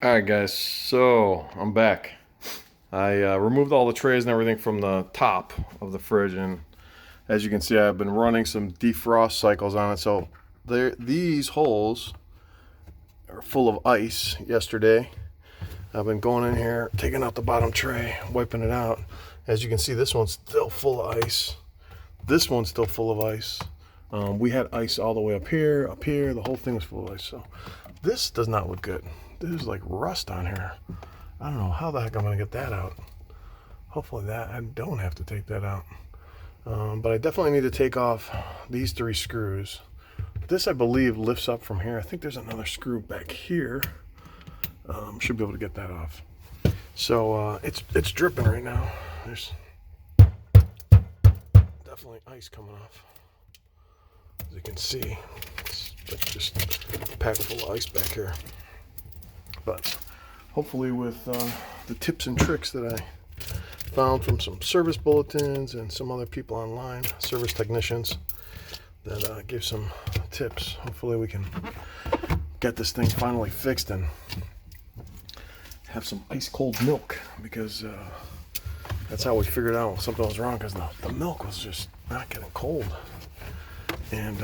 Alright guys, so I'm back. I removed all the trays and everything from the top of the fridge, and as you can see I've been running some defrost cycles on it. So these holes are full of ice yesterday. I've been going in here, taking out the bottom tray, wiping it out. As you can see, this one's still full of ice. This one's still full of ice. We had ice all the way up here, the whole thing was full of ice. So this does not look good. There's like rust on here. I don't know how the heck I'm gonna get that out. Hopefully that I don't have to take that out. But I definitely need to take off these 3 screws. This, I believe, lifts up from here. I think there's another screw back here. Should be able to get that off. So it's dripping right now. There's definitely ice coming off. As you can see, it's just packed full of ice back here. But hopefully with the tips and tricks that I found from some service bulletins and some other people online, service technicians, that gave some tips, hopefully we can get this thing finally fixed and have some ice cold milk, because that's how we figured out something was wrong, because the milk was just not getting cold. And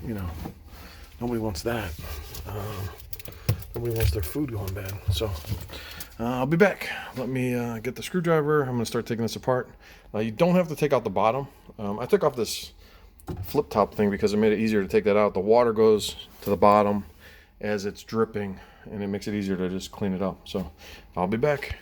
you know, nobody wants that. Nobody wants their food going bad. So I'll be back. Let me get the screwdriver. I'm going to start taking this apart. You don't have to take out the bottom. I took off this flip top thing because it made it easier to take that out. The water goes to the bottom as it's dripping, and it makes it easier to just clean it up. So I'll be back.